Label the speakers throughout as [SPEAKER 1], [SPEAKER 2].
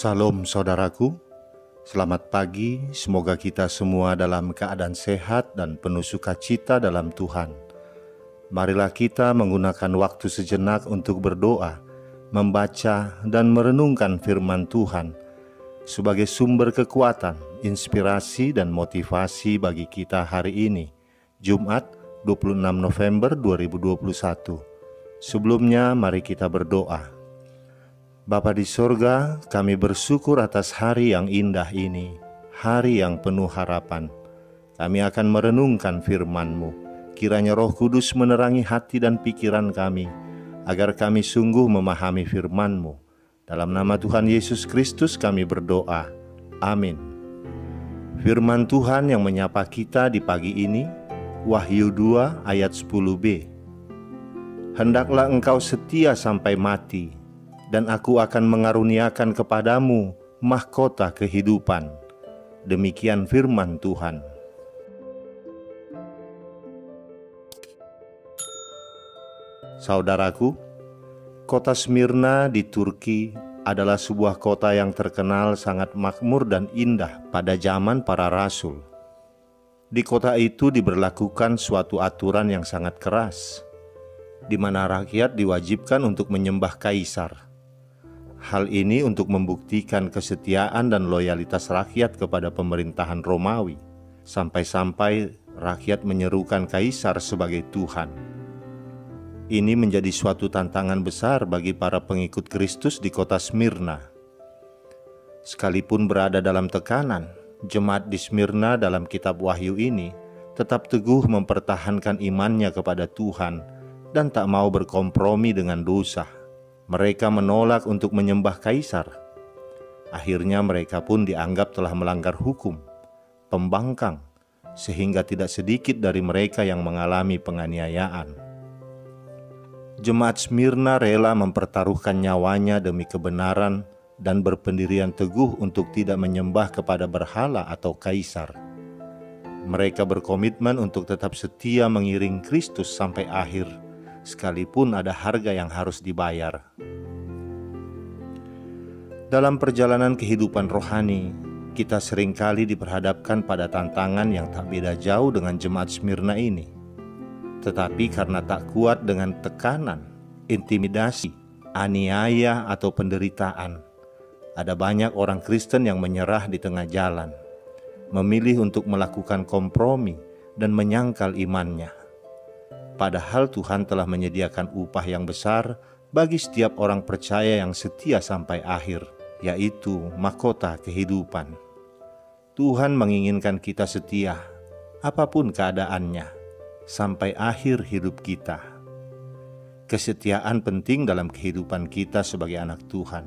[SPEAKER 1] Salam saudaraku, selamat pagi, semoga kita semua dalam keadaan sehat dan penuh sukacita dalam Tuhan. Marilah kita menggunakan waktu sejenak untuk berdoa, membaca dan merenungkan firman Tuhan sebagai sumber kekuatan, inspirasi dan motivasi bagi kita hari ini, Jumat 26 November 2021. Sebelumnya mari kita berdoa. Bapa di sorga, kami bersyukur atas hari yang indah ini, hari yang penuh harapan. Kami akan merenungkan firman-Mu. Kiranya Roh Kudus menerangi hati dan pikiran kami, agar kami sungguh memahami firman-Mu. Dalam nama Tuhan Yesus Kristus kami berdoa. Amin. Firman Tuhan yang menyapa kita di pagi ini, Wahyu 2 ayat 10b. Hendaklah engkau setia sampai mati, dan aku akan mengaruniakan kepadamu mahkota kehidupan. Demikian firman Tuhan. Saudaraku, kota Smyrna di Turki adalah sebuah kota yang terkenal sangat makmur dan indah pada zaman para rasul. Di kota itu diberlakukan suatu aturan yang sangat keras, di mana rakyat diwajibkan untuk menyembah kaisar. Hal ini untuk membuktikan kesetiaan dan loyalitas rakyat kepada pemerintahan Romawi, sampai-sampai rakyat menyerukan kaisar sebagai Tuhan. Ini menjadi suatu tantangan besar bagi para pengikut Kristus di kota Smyrna. Sekalipun berada dalam tekanan, jemaat di Smyrna dalam kitab Wahyu ini tetap teguh mempertahankan imannya kepada Tuhan dan tak mau berkompromi dengan dosa. Mereka menolak untuk menyembah kaisar. Akhirnya mereka pun dianggap telah melanggar hukum, pembangkang, sehingga tidak sedikit dari mereka yang mengalami penganiayaan. Jemaat Smyrna rela mempertaruhkan nyawanya demi kebenaran dan berpendirian teguh untuk tidak menyembah kepada berhala atau kaisar. Mereka berkomitmen untuk tetap setia mengiring Kristus sampai akhir, sekalipun ada harga yang harus dibayar. Dalam perjalanan kehidupan rohani, kita seringkali diperhadapkan pada tantangan yang tak beda jauh dengan jemaat Smyrna ini. Tetapi karena tak kuat dengan tekanan, intimidasi, aniaya atau penderitaan, ada banyak orang Kristen yang menyerah di tengah jalan, memilih untuk melakukan kompromi dan menyangkal imannya. Padahal Tuhan telah menyediakan upah yang besar bagi setiap orang percaya yang setia sampai akhir, yaitu mahkota kehidupan. Tuhan menginginkan kita setia, apapun keadaannya, sampai akhir hidup kita. Kesetiaan penting dalam kehidupan kita sebagai anak Tuhan.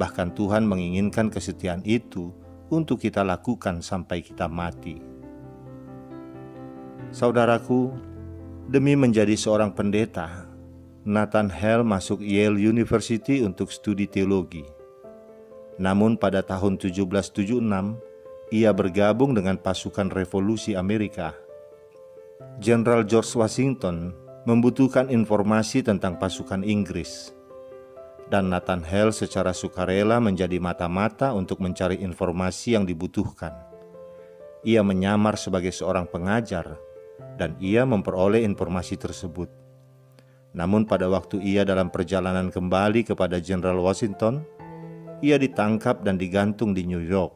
[SPEAKER 1] Bahkan Tuhan menginginkan kesetiaan itu untuk kita lakukan sampai kita mati. Saudaraku, demi menjadi seorang pendeta, Nathan Hale masuk Yale University untuk studi teologi. Namun pada tahun 1776, ia bergabung dengan pasukan revolusi Amerika. Jenderal George Washington membutuhkan informasi tentang pasukan Inggris, dan Nathan Hale secara sukarela menjadi mata-mata untuk mencari informasi yang dibutuhkan. Ia menyamar sebagai seorang pengajar, dan ia memperoleh informasi tersebut. Namun pada waktu ia dalam perjalanan kembali kepada Jenderal Washington, ia ditangkap dan digantung di New York.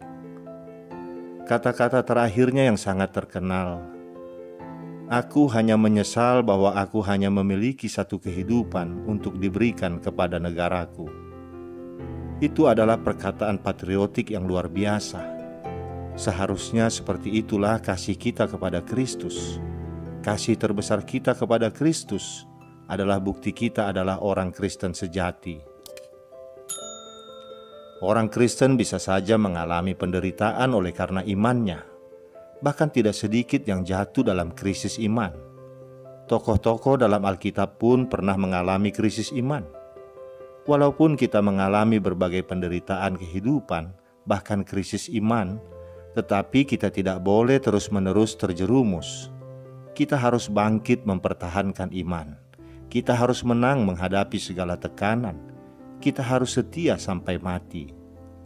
[SPEAKER 1] Kata-kata terakhirnya yang sangat terkenal, "Aku hanya menyesal bahwa aku hanya memiliki satu kehidupan untuk diberikan kepada negaraku." Itu adalah perkataan patriotik yang luar biasa. Seharusnya seperti itulah kasih kita kepada Kristus. Kasih terbesar kita kepada Kristus adalah bukti kita adalah orang Kristen sejati. Orang Kristen bisa saja mengalami penderitaan oleh karena imannya. Bahkan tidak sedikit yang jatuh dalam krisis iman. Tokoh-tokoh dalam Alkitab pun pernah mengalami krisis iman. Walaupun kita mengalami berbagai penderitaan kehidupan, bahkan krisis iman, tetapi kita tidak boleh terus-menerus terjerumus. Kita harus bangkit mempertahankan iman. Kita harus menang menghadapi segala tekanan. Kita harus setia sampai mati.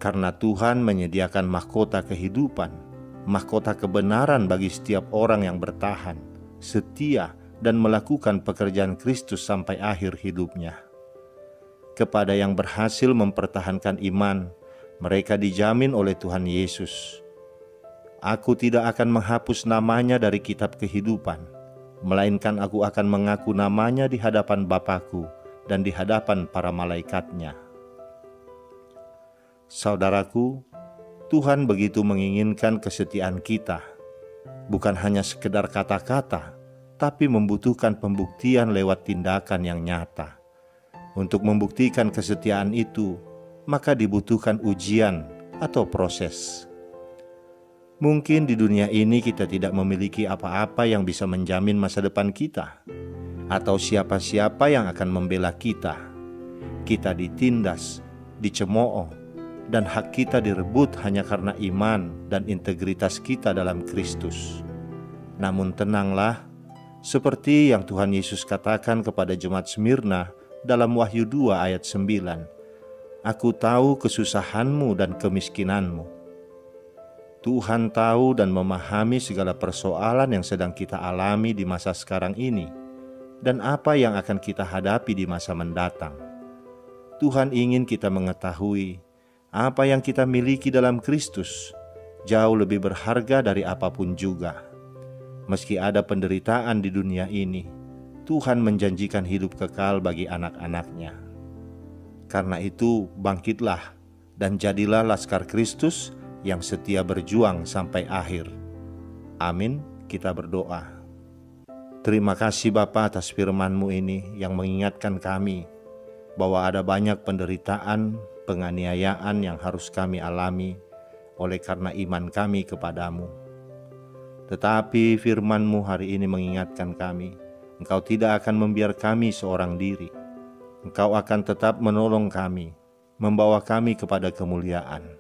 [SPEAKER 1] Karena Tuhan menyediakan mahkota kehidupan, mahkota kebenaran bagi setiap orang yang bertahan, setia, dan melakukan pekerjaan Kristus sampai akhir hidupnya. Kepada yang berhasil mempertahankan iman, mereka dijamin oleh Tuhan Yesus. Aku tidak akan menghapus namanya dari kitab kehidupan, melainkan aku akan mengaku namanya di hadapan Bapa-Ku dan di hadapan para malaikat-Nya. Saudaraku, Tuhan begitu menginginkan kesetiaan kita, bukan hanya sekedar kata-kata, tapi membutuhkan pembuktian lewat tindakan yang nyata. Untuk membuktikan kesetiaan itu, maka dibutuhkan ujian atau proses. Mungkin di dunia ini kita tidak memiliki apa-apa yang bisa menjamin masa depan kita, atau siapa-siapa yang akan membela kita. Kita ditindas, dicemooh, dan hak kita direbut hanya karena iman dan integritas kita dalam Kristus. Namun tenanglah, seperti yang Tuhan Yesus katakan kepada jemaat Smyrna dalam Wahyu 2 ayat 9, Aku tahu kesusahanmu dan kemiskinanmu. Tuhan tahu dan memahami segala persoalan yang sedang kita alami di masa sekarang ini, dan apa yang akan kita hadapi di masa mendatang. Tuhan ingin kita mengetahui apa yang kita miliki dalam Kristus jauh lebih berharga dari apapun juga. Meski ada penderitaan di dunia ini, Tuhan menjanjikan hidup kekal bagi anak-anak-Nya. Karena itu, bangkitlah dan jadilah laskar Kristus yang setia berjuang sampai akhir. Amin, kita berdoa. Terima kasih Bapa atas firman-Mu ini yang mengingatkan kami bahwa ada banyak penderitaan, penganiayaan yang harus kami alami oleh karena iman kami kepadamu. Tetapi firman-Mu hari ini mengingatkan kami, Engkau tidak akan membiarkan kami seorang diri. Engkau akan tetap menolong kami, membawa kami kepada kemuliaan.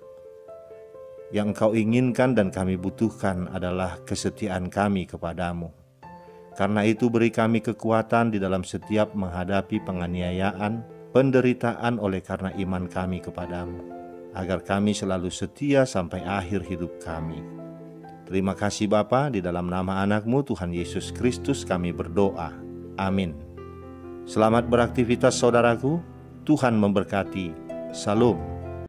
[SPEAKER 1] Yang Engkau inginkan dan kami butuhkan adalah kesetiaan kami kepadamu. Karena itu beri kami kekuatan di dalam setiap menghadapi penganiayaan, penderitaan oleh karena iman kami kepadamu, agar kami selalu setia sampai akhir hidup kami. Terima kasih Bapa, di dalam nama anak-Mu Tuhan Yesus Kristus kami berdoa. Amin. Selamat beraktivitas saudaraku, Tuhan memberkati. Salam.